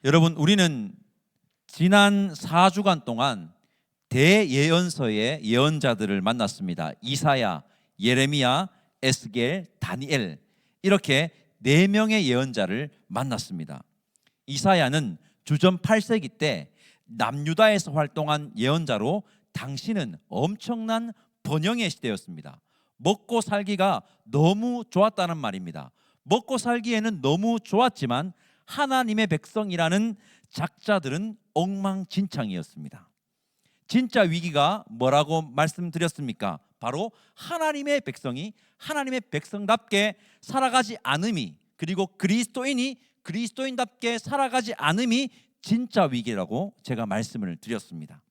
여러분, 우리는 지난 4주간 동안 대예언서의 예언자들을 만났습니다. 이사야, 예레미야, 에스겔, 다니엘, 이렇게 4명의 예언자를 만났습니다. 이사야는 주전 8세기 때 남유다에서 활동한 예언자로 당시는 엄청난 번영의 시대였습니다. 먹고 살기가 너무 좋았다는 말입니다. 먹고 살기에는 너무 좋았지만 하나님의 백성이라는 작자들은 엉망진창이었습니다. 진짜 위기가 뭐라고 말씀드렸습니까? 바로 하나님의 백성이 하나님의 백성답게 살아가지 않음이, 그리고 그리스도인이 그리스도인답게 살아가지 않음이 진짜 위기라고 제가 말씀을 드렸습니다.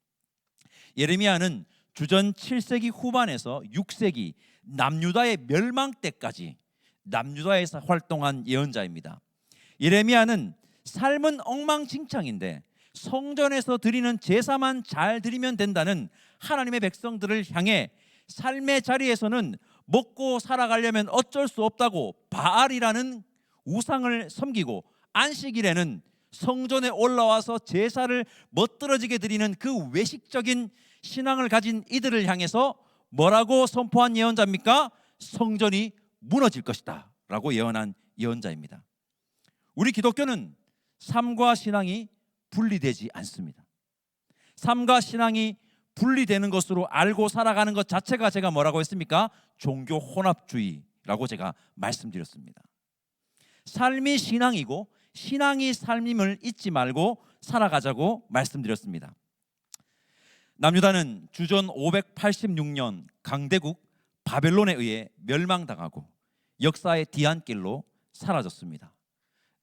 예레미야는 주전 7세기 후반에서 6세기 남유다의 멸망 때까지 남유다에서 활동한 예언자입니다. 예레미야는 삶은 엉망진창인데 성전에서 드리는 제사만 잘 드리면 된다는 하나님의 백성들을 향해 삶의 자리에서는 먹고 살아가려면 어쩔 수 없다고 바알이라는 우상을 섬기고 안식일에는 성전에 올라와서 제사를 멋들어지게 드리는 그 외식적인 신앙을 가진 이들을 향해서 뭐라고 선포한 예언자입니까? 성전이 무너질 것이다 라고 예언한 예언자입니다. 우리 기독교는 삶과 신앙이 분리되지 않습니다. 삶과 신앙이 분리되는 것으로 알고 살아가는 것 자체가 제가 뭐라고 했습니까? 종교 혼합주의라고 제가 말씀드렸습니다. 삶이 신앙이고 신앙이 삶임을 잊지 말고 살아가자고 말씀드렸습니다. 남유다는 주전 586년 강대국 바벨론에 의해 멸망당하고 역사의 뒤안길로 사라졌습니다.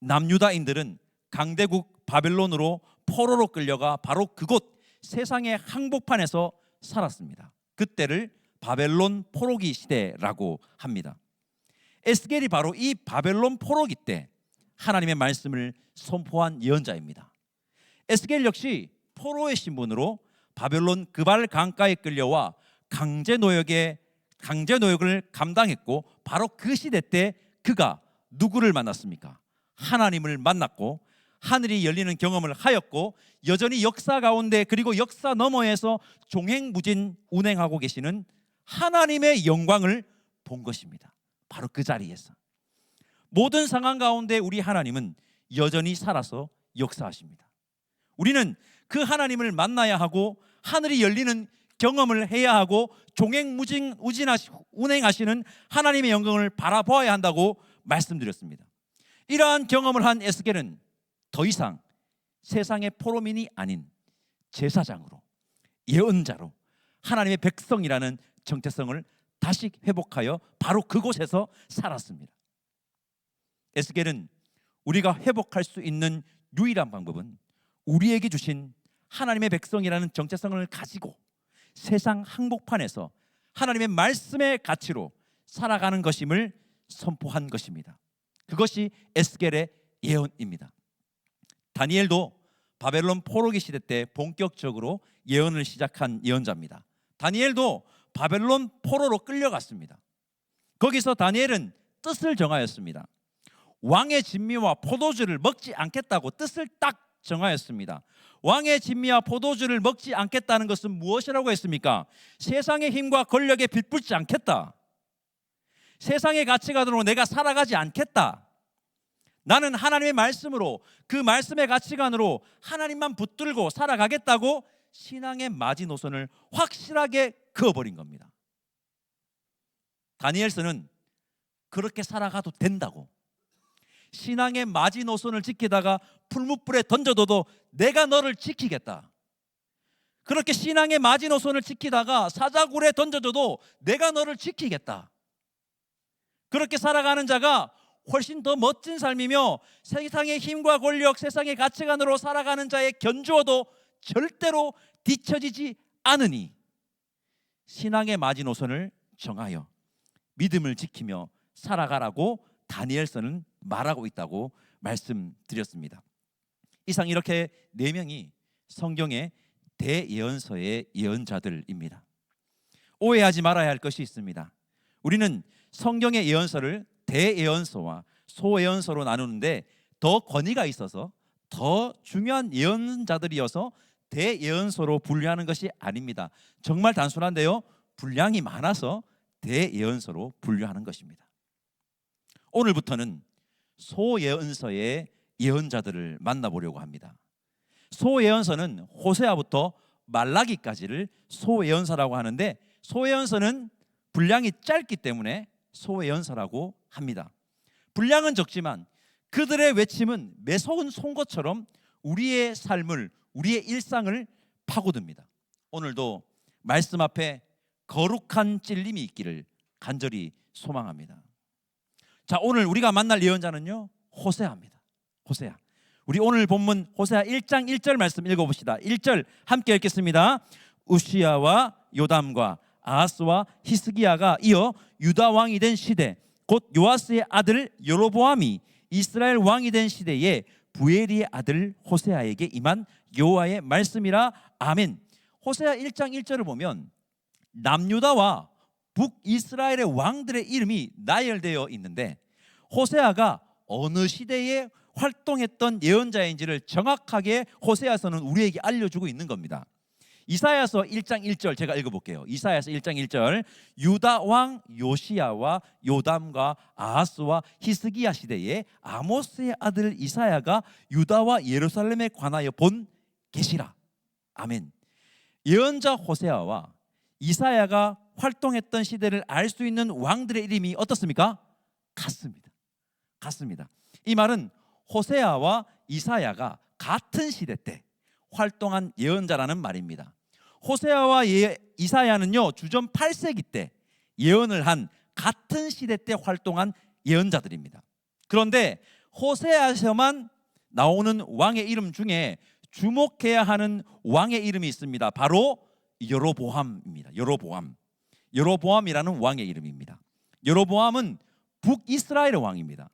남유다인들은 강대국 바벨론으로 포로로 끌려가 바로 그곳 세상의 항복판에서 살았습니다. 그때를 바벨론 포로기 시대라고 합니다. 에스겔이 바로 이 바벨론 포로기 때 하나님의 말씀을 선포한 예언자입니다. 에스겔 역시 포로의 신분으로 바벨론 그발 강가에 끌려와 강제 노역을 감당했고, 바로 그 시대 때 그가 누구를 만났습니까? 하나님을 만났고 하늘이 열리는 경험을 하였고, 여전히 역사 가운데 그리고 역사 너머에서 종횡무진 운행하고 계시는 하나님의 영광을 본 것입니다. 바로 그 자리에서 모든 상황 가운데 우리 하나님은 여전히 살아서 역사하십니다. 우리는 그 하나님을 만나야 하고 하늘이 열리는 경험을 해야 하고 종횡무진 운행하시는 하나님의 영광을 바라보아야 한다고 말씀드렸습니다. 이러한 경험을 한 에스겔은 더 이상 세상의 포로민이 아닌 제사장으로, 예언자로 하나님의 백성이라는 정체성을 다시 회복하여 바로 그곳에서 살았습니다. 에스겔은 우리가 회복할 수 있는 유일한 방법은 우리에게 주신 하나님의 백성이라는 정체성을 가지고 세상 항복판에서 하나님의 말씀의 가치로 살아가는 것임을 선포한 것입니다. 그것이 에스겔의 예언입니다. 다니엘도 바벨론 포로기 시대 때 본격적으로 예언을 시작한 예언자입니다. 다니엘도 바벨론 포로로 끌려갔습니다. 거기서 다니엘은 뜻을 정하였습니다. 왕의 진미와 포도주를 먹지 않겠다고 뜻을 딱 정하였습니다. 왕의 진미와 포도주를 먹지 않겠다는 것은 무엇이라고 했습니까? 세상의 힘과 권력에 빗붙지 않겠다. 세상의 가치관으로 내가 살아가지 않겠다. 나는 하나님의 말씀으로, 그 말씀의 가치관으로 하나님만 붙들고 살아가겠다고 신앙의 마지노선을 확실하게 그어버린 겁니다. 다니엘서는 그렇게 살아가도 된다고, 신앙의 마지노선을 지키다가 풀무불에 던져둬도 내가 너를 지키겠다, 그렇게 신앙의 마지노선을 지키다가 사자굴에 던져줘도 내가 너를 지키겠다, 그렇게 살아가는 자가 훨씬 더 멋진 삶이며 세상의 힘과 권력, 세상의 가치관으로 살아가는 자의 견주어도 절대로 뒤처지지 않으니 신앙의 마지노선을 정하여 믿음을 지키며 살아가라고 다니엘서는 말하고 있다고 말씀드렸습니다. 이상 이렇게 4명이 성경의 대예언서의 예언자들입니다. 오해하지 말아야 할 것이 있습니다. 우리는 성경의 예언서를 대예언서와 소예언서로 나누는데 더 권위가 있어서 더 중요한 예언자들이어서 대예언서로 분류하는 것이 아닙니다. 정말 단순한데요, 분량이 많아서 대예언서로 분류하는 것입니다. 오늘부터는 소예언서의 예언자들을 만나보려고 합니다. 소예언서는 호세아부터 말라기까지를 소예언서라고 하는데, 소예언서는 분량이 짧기 때문에 소예언서라고 합니다. 분량은 적지만 그들의 외침은 매서운 송곳처럼 우리의 삶을, 우리의 일상을 파고듭니다. 오늘도 말씀 앞에 거룩한 찔림이 있기를 간절히 소망합니다. 자, 오늘 우리가 만날 예언자는요, 호세아입니다. 호세아. 우리 오늘 본문 호세아 1장 1절 말씀 읽어봅시다. 1절 함께 읽겠습니다. 우시야와 요담과 아하스와 히스기야가 이어 유다 왕이 된 시대, 곧 요아스의 아들 여로보암이 이스라엘 왕이 된 시대에 부엘리의 아들 호세아에게 임한 여호와의 말씀이라. 아멘. 호세아 1장 1절을 보면 남유다와 북이스라엘의 왕들의 이름이 나열되어 있는데, 호세아가 어느 시대에 활동했던 예언자인지를 정확하게 호세아서는 우리에게 알려주고 있는 겁니다. 이사야서 1장 1절 제가 읽어볼게요. 이사야서 1장 1절 유다 왕 요시야와 요담과 아하스와 히스기야 시대에 아모스의 아들 이사야가 유다와 예루살렘에 관하여 본 계시라. 아멘. 예언자 호세아와 이사야가 활동했던 시대를 알 수 있는 왕들의 이름이 어떻습니까? 같습니다. 이 말은 호세아와 이사야가 같은 시대 때 활동한 예언자라는 말입니다. 호세아와 이사야는요, 주전 8세기 때 예언을 한 같은 시대 때 활동한 예언자들입니다. 그런데 호세아에서만 나오는 왕의 이름 중에 주목해야 하는 왕의 이름이 있습니다. 바로 여로보암입니다. 여로보암이라는 왕의 이름입니다. 여로보암은 북이스라엘의 왕입니다.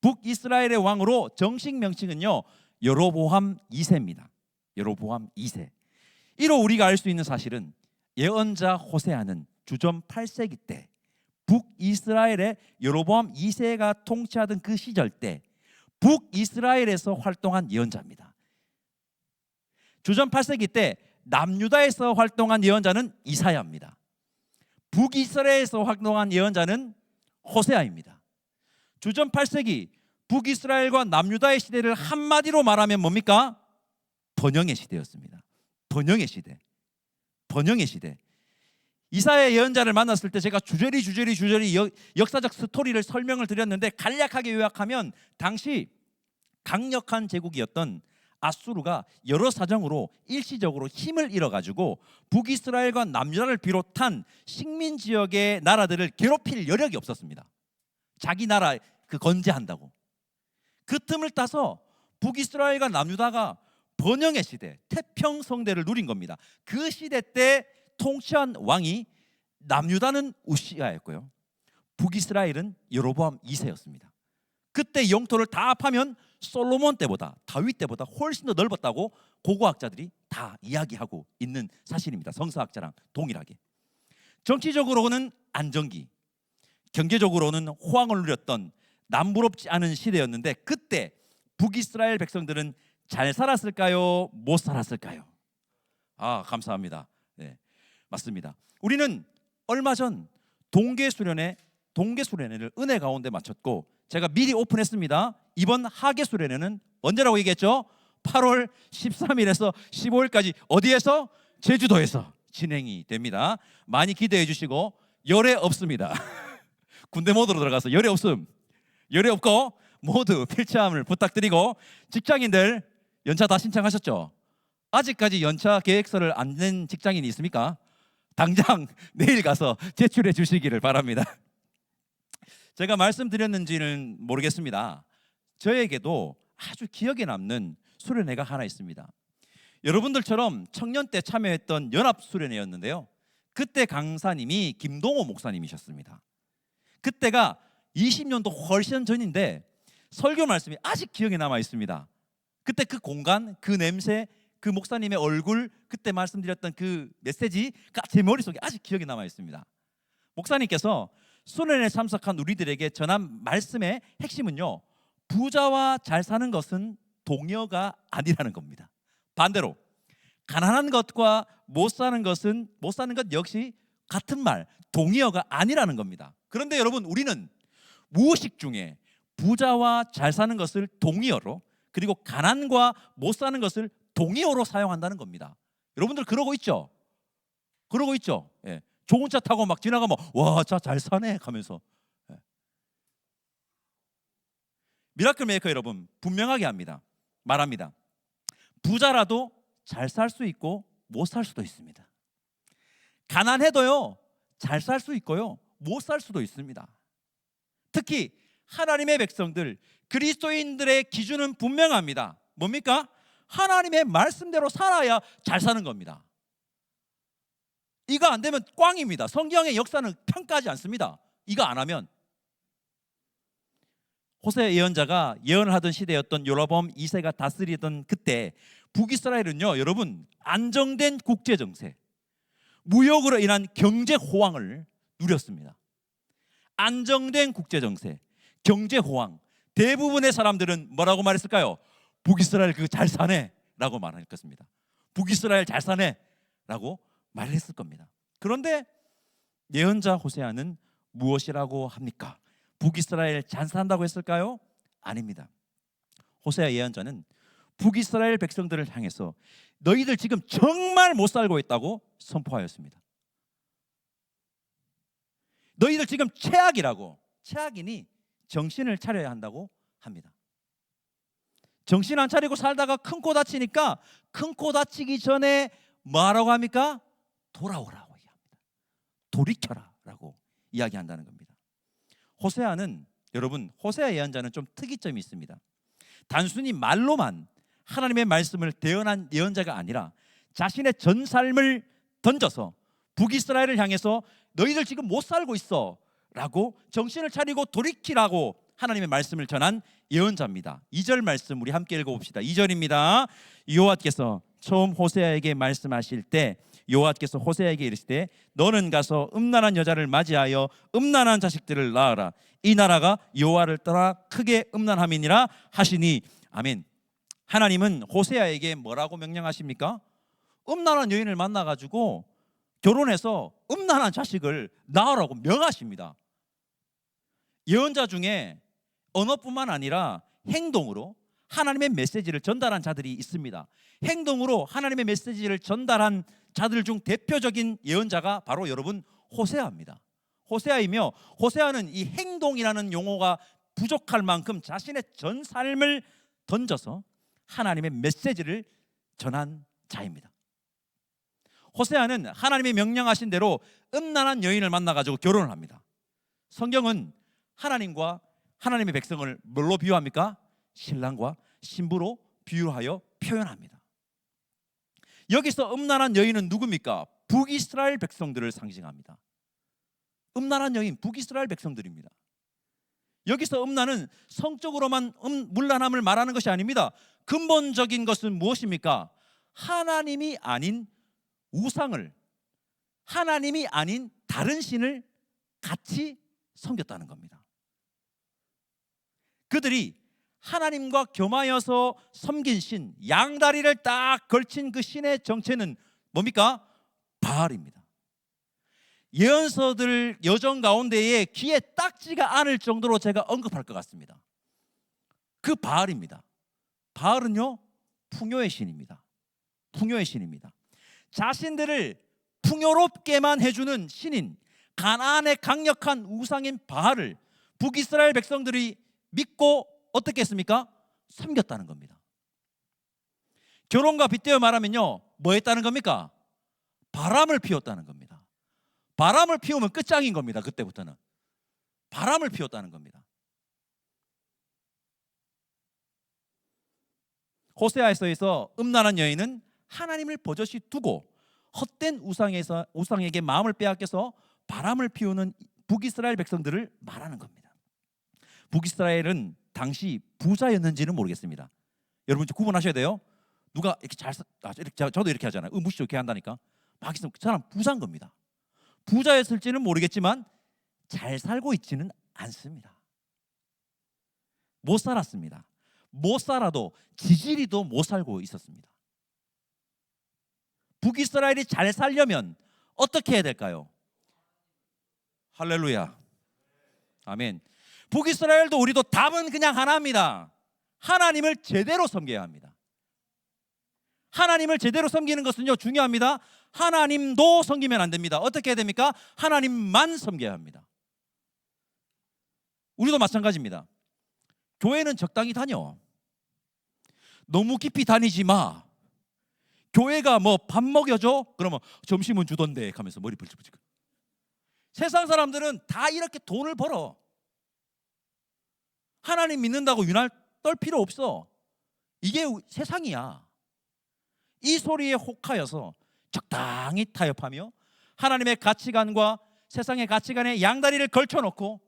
북이스라엘의 왕으로 정식 명칭은요, 여로보암 2세입니다. 여로보암 2세. 이로 우리가 알 수 있는 사실은 예언자 호세아는 주전 8세기 때 북이스라엘의 여로보암 2세가 통치하던 그 시절 때 북이스라엘에서 활동한 예언자입니다. 주전 8세기 때 남유다에서 활동한 예언자는 이사야입니다. 북이스라엘에서 활동한 예언자는 호세아입니다. 주전 8세기 북이스라엘과 남유다의 시대를 한마디로 말하면 뭡니까? 번영의 시대였습니다. 번영의 시대. 이사야 예언자를 만났을 때 제가 주저리 역사적 스토리를 설명을 드렸는데, 간략하게 요약하면 당시 강력한 제국이었던 아수르가 여러 사정으로 일시적으로 힘을 잃어가지고 북이스라엘과 남유다를 비롯한 식민 지역의 나라들을 괴롭힐 여력이 없었습니다. 자기 나라 건재한다고. 그 틈을 따서 북이스라엘과 남유다가 번영의 시대, 태평성대를 누린 겁니다. 그 시대 때 통치한 왕이 남유다는 우시야였고요, 북이스라엘은 여로보암 2세였습니다. 그때 영토를 다 합하면 솔로몬 때보다, 다윗 때보다 훨씬 더 넓었다고 고고학자들이 다 이야기하고 있는 사실입니다. 성서학자랑 동일하게. 정치적으로는 안정기, 경제적으로는 호황을 누렸던 남부럽지 않은 시대였는데, 그때 북이스라엘 백성들은 잘 살았을까요? 못 살았을까요? 감사합니다. 네, 맞습니다. 우리는 얼마 전 동계수련회를 은혜 가운데 마쳤고, 제가 미리 오픈했습니다. 이번 하계수련회는 언제라고 얘기했죠? 8월 13일에서 15일까지 어디에서? 제주도에서 진행이 됩니다. 많이 기대해 주시고, 열애 없습니다. 군대 모드로 들어가서 열애 없고 모두 필참을 부탁드리고, 직장인들 연차 다 신청하셨죠? 아직까지 연차 계획서를 안 낸 직장인이 있습니까? 당장 내일 가서 제출해 주시기를 바랍니다. 제가 말씀드렸는지는 모르겠습니다. 저에게도 아주 기억에 남는 수련회가 하나 있습니다. 여러분들처럼 청년 때 참여했던 연합수련회였는데요, 그때 강사님이 김동호 목사님이셨습니다. 그때가 20년도 훨씬 전인데 설교 말씀이 아직 기억에 남아 있습니다. 그때 그 공간, 그 냄새, 그 목사님의 얼굴, 그때 말씀드렸던 그 메시지가 제 머릿속에 아직 기억에 남아 있습니다. 목사님께서 수련회에 참석한 우리들에게 전한 말씀의 핵심은요, 부자와 잘 사는 것은 동의어가 아니라는 겁니다. 반대로 가난한 것과 못 사는 것 역시 같은 말, 동의어가 아니라는 겁니다. 그런데 여러분, 우리는 무의식 중에 부자와 잘 사는 것을 동의어로, 그리고 가난과 못 사는 것을 동의어로 사용한다는 겁니다. 여러분들 그러고 있죠? 그러고 있죠? 예. 좋은 차 타고 막 지나가면 와, 차 잘 사네 하면서. 예. 미라클 메이커 여러분 분명하게 말합니다. 부자라도 잘 살 수 있고 못 살 수도 있습니다. 가난해도요, 잘 살 수 있고요, 못 살 수도 있습니다. 특히 하나님의 백성들, 그리스도인들의 기준은 분명합니다. 뭡니까? 하나님의 말씀대로 살아야 잘 사는 겁니다. 이거 안 되면 꽝입니다. 성경의 역사는 평가하지 않습니다. 이거 안 하면. 호세 예언자가 예언을 하던 시대였던 여로보암 2세가 다스리던 그때 북이스라엘은요, 여러분, 안정된 국제 정세, 무역으로 인한 경제 호황을 누렸습니다. 안정된 국제 정세, 경제 호황. 대부분의 사람들은 뭐라고 말했을까요? 북이스라엘 그거 잘 사네 라고 말할 것입니다. 북이스라엘 잘 사네 라고 말했을 겁니다. 그런데 예언자 호세아는 무엇이라고 합니까? 북이스라엘 잘 산다고 했을까요? 아닙니다. 호세아 예언자는 북이스라엘 백성들을 향해서 너희들 지금 정말 못 살고 있다고 선포하였습니다. 너희들 지금 최악이라고. 최악이니 정신을 차려야 한다고 합니다. 정신 안 차리고 살다가 큰 코 다치니까 큰 코 다치기 전에 뭐라고 합니까? 돌아오라고 얘기합니다. 돌이켜라 라고 이야기한다는 겁니다. 호세아는, 여러분, 호세아 예언자는 좀 특이점이 있습니다. 단순히 말로만 하나님의 말씀을 대언한 예언자가 아니라 자신의 전 삶을 던져서 북이스라엘을 향해서 너희들 지금 못 살고 있어 라고 정신을 차리고 돌이키라고 하나님의 말씀을 전한 예언자입니다. 2절 말씀 우리 함께 읽어봅시다. 2절입니다. 여호와께서 처음 호세아에게 말씀하실 때 여호와께서 호세아에게 이르시되 너는 가서 음란한 여자를 맞이하여 음란한 자식들을 낳으라. 이 나라가 여호와를 떠나 크게 음란함이니라 하시니. 아멘. 하나님은 호세아에게 뭐라고 명령하십니까? 음란한 여인을 만나가지고 결혼해서 음란한 자식을 낳으라고 명하십니다. 예언자 중에 언어뿐만 아니라 행동으로 하나님의 메시지를 전달한 자들이 있습니다. 행동으로 하나님의 메시지를 전달한 자들 중 대표적인 예언자가 바로 여러분 호세아입니다. 호세아이며, 호세아는 이 행동이라는 용어가 부족할 만큼 자신의 전 삶을 던져서 하나님의 메시지를 전한 자입니다. 호세아는 하나님이 명령하신 대로 음란한 여인을 만나가지고 결혼을 합니다. 성경은 하나님과 하나님의 백성을 뭘로 비유합니까? 신랑과 신부로 비유하여 표현합니다. 여기서 음란한 여인은 누굽니까? 북이스라엘 백성들을 상징합니다. 음란한 여인, 북이스라엘 백성들입니다. 여기서 음란은 성적으로만 문란함을 말하는 것이 아닙니다. 근본적인 것은 무엇입니까? 하나님이 아닌 우상을, 하나님이 아닌 다른 신을 같이 섬겼다는 겁니다. 그들이 하나님과 겸하여서 섬긴 신, 양다리를 딱 걸친 그 신의 정체는 뭡니까? 바알입니다. 예언서들 여정 가운데에 귀에 딱지가 않을 정도로 제가 언급할 것 같습니다. 그 바알입니다. 바알은요, 풍요의 신입니다. 풍요의 신입니다. 자신들을 풍요롭게만 해주는 신인, 가나안의 강력한 우상인 바알을 북이스라엘 백성들이 믿고 어떻게 했습니까? 섬겼다는 겁니다. 결혼과 빗대어 말하면요, 뭐 했다는 겁니까? 바람을 피웠다는 겁니다. 바람을 피우면 끝장인 겁니다. 그때부터는 바람을 피웠다는 겁니다. 호세아서에서 음란한 여인은 하나님을 버젓이 두고 헛된 우상에게 마음을 빼앗겨서 바람을 피우는 북이스라엘 백성들을 말하는 겁니다. 북이스라엘은 당시 부자였는지는 모르겠습니다. 여러분 구분하셔야 돼요. 누가 이렇게 저도 이렇게 하잖아요. 무시 좋게 한다니까. 막 있으면 그 사람 부자인 겁니다. 부자였을지는 모르겠지만 잘 살고 있지는 않습니다. 못 살았습니다. 못 살아도 지지리도 못 살고 있었습니다. 북이스라엘이 잘 살려면 어떻게 해야 될까요? 할렐루야. 아멘. 북이스라엘도 우리도 답은 그냥 하나입니다. 하나님을 제대로 섬겨야 합니다. 하나님을 제대로 섬기는 것은요 중요합니다. 하나님도 섬기면 안 됩니다. 어떻게 해야 됩니까? 하나님만 섬겨야 합니다. 우리도 마찬가지입니다. 교회는 적당히 다녀. 너무 깊이 다니지 마. 교회가 뭐 밥 먹여줘? 그러면 점심은 주던데 하면서 머리 불쩍불쩍. 세상 사람들은 다 이렇게 돈을 벌어. 하나님 믿는다고 유날 떨 필요 없어. 이게 세상이야. 이 소리에 혹하여서 적당히 타협하며 하나님의 가치관과 세상의 가치관에 양다리를 걸쳐놓고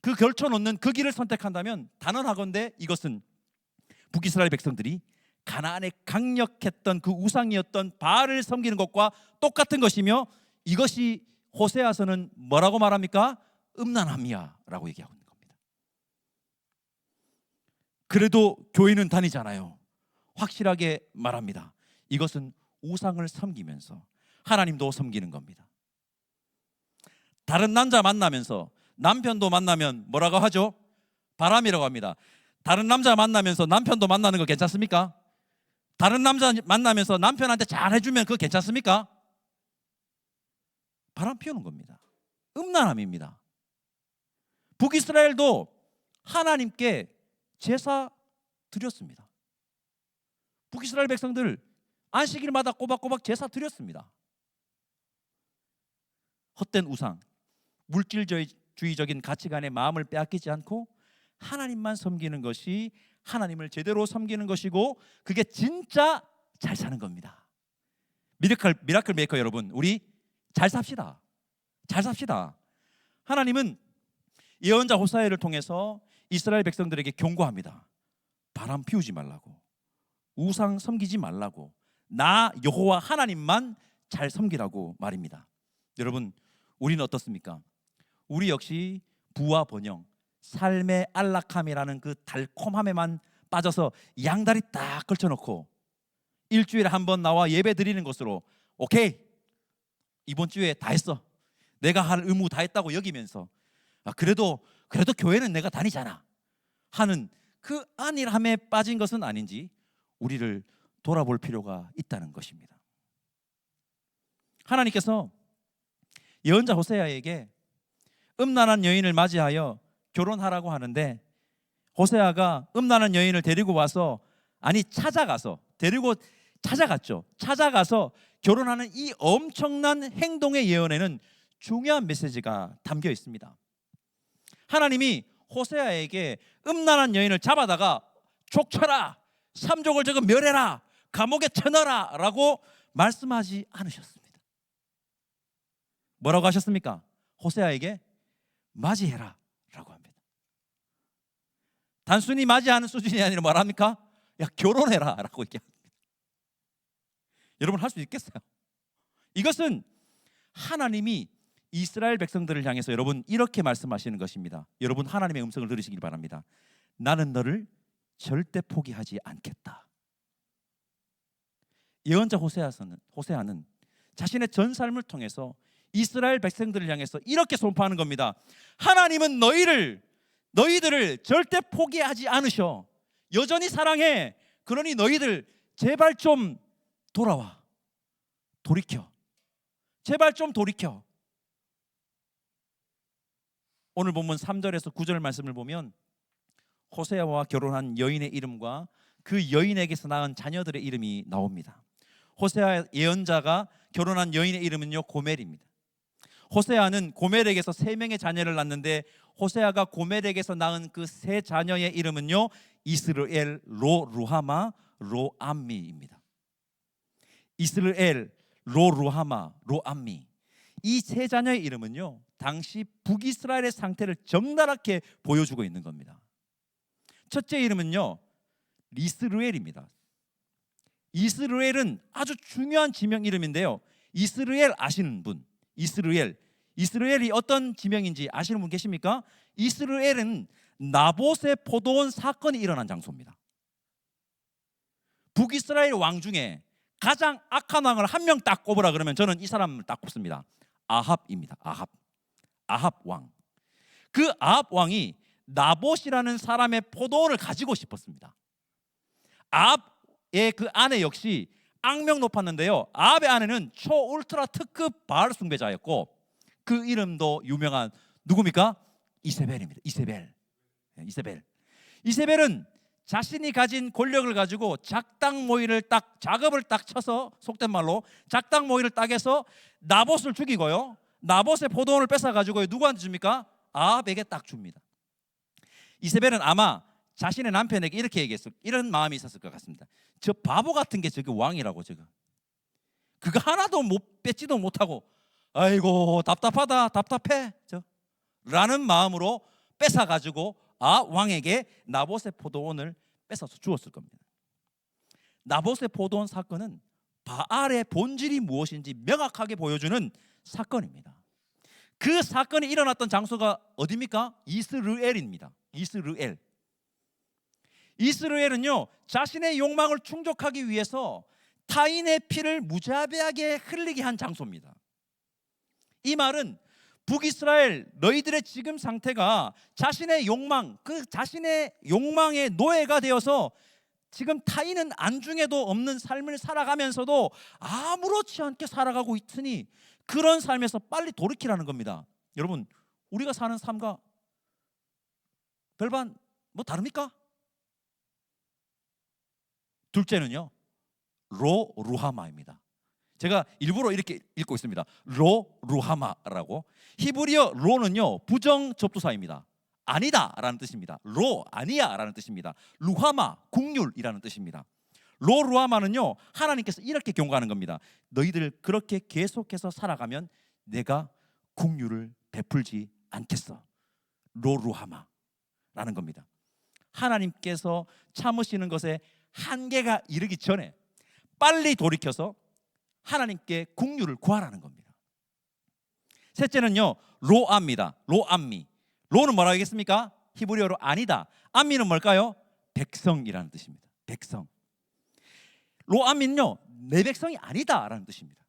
그 걸쳐놓는 그 길을 선택한다면 단언하건대 이것은 북이스라엘 백성들이 가나안에 강력했던 그 우상이었던 바알을 섬기는 것과 똑같은 것이며 이것이 호세아서는 뭐라고 말합니까? 음란함이야 라고 얘기하고 있는 겁니다. 그래도 교회는 다니잖아요. 확실하게 말합니다. 이것은 우상을 섬기면서 하나님도 섬기는 겁니다. 다른 남자 만나면서 남편도 만나면 뭐라고 하죠? 바람이라고 합니다. 다른 남자 만나면서 남편도 만나는 거 괜찮습니까? 다른 남자 만나면서 남편한테 잘 해주면 그거 괜찮습니까? 바람 피우는 겁니다. 음란함입니다. 북이스라엘도 하나님께 제사 드렸습니다. 북이스라엘 백성들 안식일마다 꼬박꼬박 제사 드렸습니다. 헛된 우상, 물질주의적인 가치관에 마음을 빼앗기지 않고 하나님만 섬기는 것이 하나님을 제대로 섬기는 것이고 그게 진짜 잘 사는 겁니다. 미라클 메이커 여러분, 우리 잘 삽시다. 잘 삽시다. 하나님은 예언자 호세아를 통해서 이스라엘 백성들에게 경고합니다. 바람 피우지 말라고, 우상 섬기지 말라고, 나 여호와 하나님만 잘 섬기라고 말입니다. 여러분, 우리는 어떻습니까? 우리 역시 부와 번영, 삶의 안락함이라는 그 달콤함에만 빠져서 양다리 딱 걸쳐놓고 일주일에 한 번 나와 예배 드리는 것으로 오케이, 이번 주에 다 했어, 내가 할 의무 다 했다고 여기면서 그래도 교회는 내가 다니잖아 하는 그 안일함에 빠진 것은 아닌지 우리를 돌아볼 필요가 있다는 것입니다. 하나님께서 예언자 호세아에게 음란한 여인을 맞이하여 결혼하라고 하는데 호세아가 음란한 여인을 데리고 와서 찾아가서 결혼하는 이 엄청난 행동의 예언에는 중요한 메시지가 담겨 있습니다. 하나님이 호세아에게 음란한 여인을 잡아다가 족쳐라, 삼족을 저거 멸해라, 감옥에 쳐넣어라 라고 말씀하지 않으셨습니다. 뭐라고 하셨습니까? 호세아에게 맞이해라 라고 합니다. 단순히 맞이하는 수준이 아니라 뭐랍니까? 야, 결혼해라 라고 얘기합니다. 여러분, 할 수 있겠어요? 이것은 하나님이 이스라엘 백성들을 향해서 여러분 이렇게 말씀하시는 것입니다. 여러분, 하나님의 음성을 들으시길 바랍니다. 나는 너를 절대 포기하지 않겠다. 예언자 호세아는 자신의 전 삶을 통해서 이스라엘 백성들을 향해서 이렇게 선포하는 겁니다. 하나님은 너희들을 절대 포기하지 않으셔. 여전히 사랑해. 그러니 너희들 제발 좀 돌이켜. 제발 좀 돌이켜. 오늘 본문 3절에서 9절 말씀을 보면 호세아와 결혼한 여인의 이름과 그 여인에게서 낳은 자녀들의 이름이 나옵니다. 호세아 예언자가 결혼한 여인의 이름은요, 고멜입니다. 호세아는 고멜에게서 3명의 자녀를 낳는데 호세아가 고멜에게서 낳은 그 3자녀의 이름은요, 이스르엘, 로루하마, 로암미입니다. 이스르엘, 로루하마, 로암미. 이 3자녀의 이름은요, 당시 북이스라엘의 상태를 적나라하게 보여주고 있는 겁니다. 첫째 이름은요, 이스르엘입니다. 이스르엘은 아주 중요한 지명 이름인데요, 이스라엘 아시는 분, 이스라엘, 이스라엘이 어떤 지명인지 아시는 분 계십니까? 이스라엘은 나봇의 포도원 사건이 일어난 장소입니다. 북이스라엘 왕 중에 가장 악한 왕을 한 명 딱 꼽으라 그러면 저는 이 사람을 딱 꼽습니다. 아합입니다. 아합 왕. 그 아합 왕이 나봇이라는 사람의 포도원을 가지고 싶었습니다. 아합의 그 아내 역시 악명 높았는데요. 아합의 아내는 초울트라 특급 바알 숭배자였고 그 이름도 유명한 누굽니까? 이세벨입니다. 이세벨은 자신이 가진 권력을 가지고 작업을 딱 쳐서 속된 말로 작당 모이를 딱 해서 나봇을 죽이고요. 나봇의 포도원을 뺏어 가지고 누구한테 줍니까? 아합에게 딱 줍니다. 이세벨은 아마 자신의 남편에게 이렇게 얘기했을 이런 마음이 있었을 것 같습니다. 저 바보 같은 게 저기 왕이라고 그거 하나도 못 뺏지도 못하고 아이고 답답해 라는 마음으로 뺏어 가지고 왕에게 나봇의 포도원을 뺏어서 주었을 겁니다. 나봇의 포도원 사건은 바알의 본질이 무엇인지 명확하게 보여주는 사건입니다. 그 사건이 일어났던 장소가 어디입니까? 이스라엘입니다. 이스라엘은요 자신의 욕망을 충족하기 위해서 타인의 피를 무자비하게 흘리게 한 장소입니다. 이 말은 북이스라엘 너희들의 지금 상태가 자신의 욕망의 노예가 되어서 지금 타인은 안중에도 없는 삶을 살아가면서도 아무렇지 않게 살아가고 있으니 그런 삶에서 빨리 돌이키라는 겁니다. 여러분 우리가 사는 삶과 별반 다릅니까? 둘째는요 루하마입니다. 제가 일부러 이렇게 읽고 있습니다. 루하마라고. 히브리어 로는요 부정 접두사입니다. 아니다라는 뜻입니다. 아니야라는 뜻입니다. 루하마 국률이라는 뜻입니다. 루하마는요 하나님께서 이렇게 경고하는 겁니다. 너희들 그렇게 계속해서 살아가면 내가 국률을 베풀지 않겠어. 루하마라는 겁니다. 하나님께서 참으시는 것에 한계가 이르기 전에 빨리 돌이켜서 하나님께 국률을 구하라는 겁니다. 셋째는요 로암입니다. 로는 뭐라고 하겠습니까? 히브리어로 아니다. 암미는 뭘까요? 백성이라는 뜻입니다. 백성. 로암미는요 내 백성이 아니다라는 뜻입니다.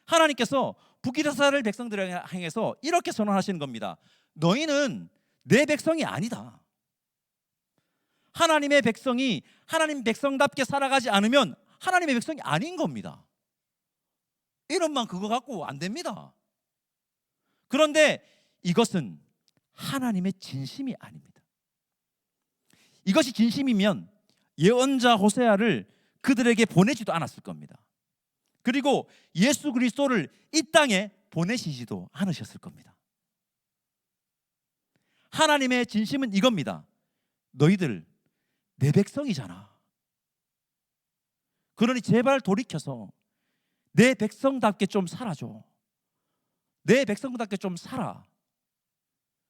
하나님께서 북이스라엘 백성들을 향해서 이렇게 선언하시는 겁니다. 너희는 내 백성이 아니다. 하나님의 백성이 하나님 백성답게 살아가지 않으면 하나님의 백성이 아닌 겁니다. 이름만 그거 갖고 안 됩니다. 그런데 이것은 하나님의 진심이 아닙니다. 이것이 진심이면 예언자 호세아를 그들에게 보내지도 않았을 겁니다. 그리고 예수 그리스도를 이 땅에 보내시지도 않으셨을 겁니다. 하나님의 진심은 이겁니다. 너희들 내 백성이잖아. 그러니 제발 돌이켜서 내 백성답게 좀 살아줘. 내 백성답게 좀 살아.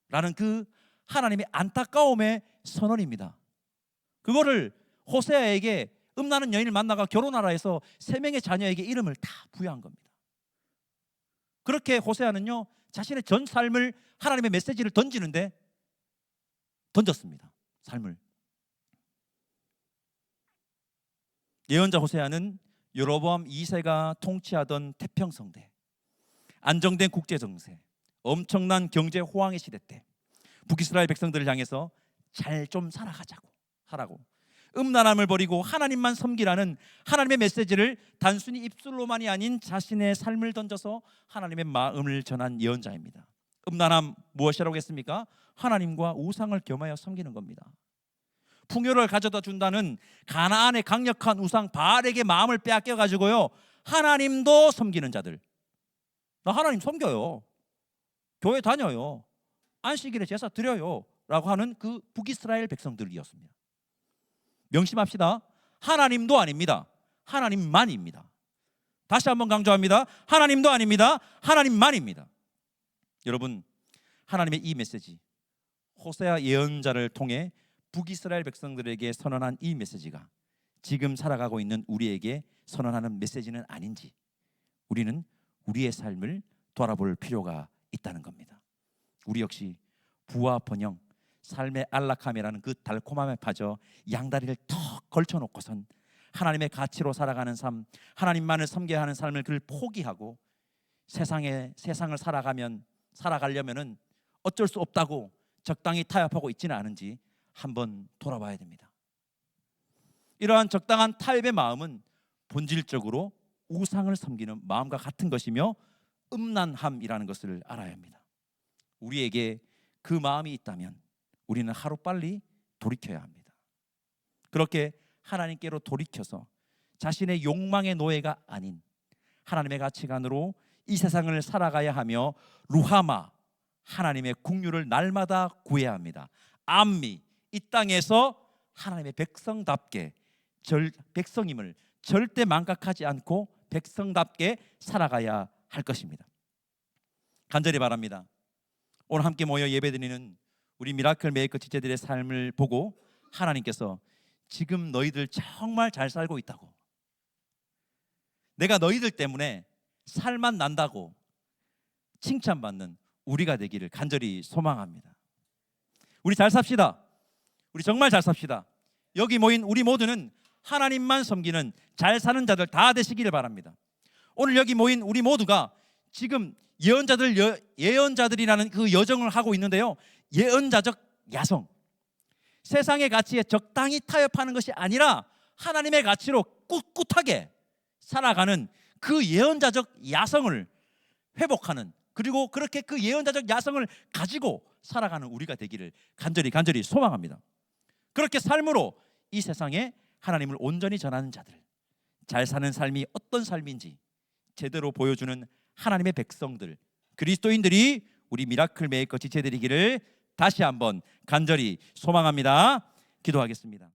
라는 그 하나님의 안타까움의 선언입니다. 그거를 호세아에게 음란한 여인을 만나가 결혼하라 해서 3명의 자녀에게 이름을 다 부여한 겁니다. 그렇게 호세아는요 자신의 전 삶을 하나님의 메시지를 던졌습니다. 삶을. 예언자 호세아는 여로보암 2세가 통치하던 태평성대, 안정된 국제정세, 엄청난 경제 호황의 시대 때 북이스라엘 백성들을 향해서 잘 좀 살아가라고 음란함을 버리고 하나님만 섬기라는 하나님의 메시지를 단순히 입술로만이 아닌 자신의 삶을 던져서 하나님의 마음을 전한 예언자입니다. 음란함 무엇이라고 했습니까? 하나님과 우상을 겸하여 섬기는 겁니다. 풍요를 가져다 준다는 가나안의 강력한 우상 바알에게 마음을 빼앗겨 가지고요 하나님도 섬기는 자들. 나 하나님 섬겨요. 교회 다녀요. 안식일에 제사 드려요. 라고 하는 그 북이스라엘 백성들이었습니다. 명심합시다. 하나님도 아닙니다. 하나님만입니다. 다시 한번 강조합니다. 하나님도 아닙니다. 하나님만입니다. 여러분, 하나님의 이 메시지, 호세아 예언자를 통해 북이스라엘 백성들에게 선언한 이 메시지가 지금 살아가고 있는 우리에게 선언하는 메시지는 아닌지 우리는 우리의 삶을 돌아볼 필요가 있다는 겁니다. 우리 역시 부와 번영, 삶의 안락함이라는 그 달콤함에 빠져 양다리를 턱 걸쳐놓고선 하나님의 가치로 살아가는 삶, 하나님만을 섬겨야 하는 삶을 그를 포기하고 세상을 살아가려면은 어쩔 수 없다고 적당히 타협하고 있지는 않은지 한번 돌아봐야 됩니다. 이러한 적당한 타협의 마음은 본질적으로 우상을 섬기는 마음과 같은 것이며 음란함이라는 것을 알아야 합니다. 우리에게 그 마음이 있다면 우리는 하루빨리 돌이켜야 합니다. 그렇게 하나님께로 돌이켜서 자신의 욕망의 노예가 아닌 하나님의 가치관으로 이 세상을 살아가야 하며 루하마, 하나님의 국류를 날마다 구해야 합니다. 암미, 이 땅에서 하나님의 백성답게 백성임을 절대 망각하지 않고 백성답게 살아가야 할 것입니다. 간절히 바랍니다. 오늘 함께 모여 예배드리는 우리 미라클 메이커 지체들의 삶을 보고 하나님께서 지금 너희들 정말 잘 살고 있다고, 내가 너희들 때문에 살만 난다고 칭찬받는 우리가 되기를 간절히 소망합니다. 우리 잘 삽시다. 우리 정말 잘 삽시다. 여기 모인 우리 모두는 하나님만 섬기는 잘 사는 자들 다 되시기를 바랍니다. 오늘 여기 모인 우리 모두가 지금 예언자들이라는 그 여정을 하고 있는데요, 예언자적 야성, 세상의 가치에 적당히 타협하는 것이 아니라 하나님의 가치로 꿋꿋하게 살아가는 그 예언자적 야성을 회복하는, 그리고 그렇게 그 예언자적 야성을 가지고 살아가는 우리가 되기를 간절히 소망합니다. 그렇게 삶으로 이 세상에 하나님을 온전히 전하는 자들, 잘 사는 삶이 어떤 삶인지 제대로 보여주는 하나님의 백성들, 그리스도인들이 우리 미라클 메이커 지체들이기를 다시 한번 간절히 소망합니다. 기도하겠습니다.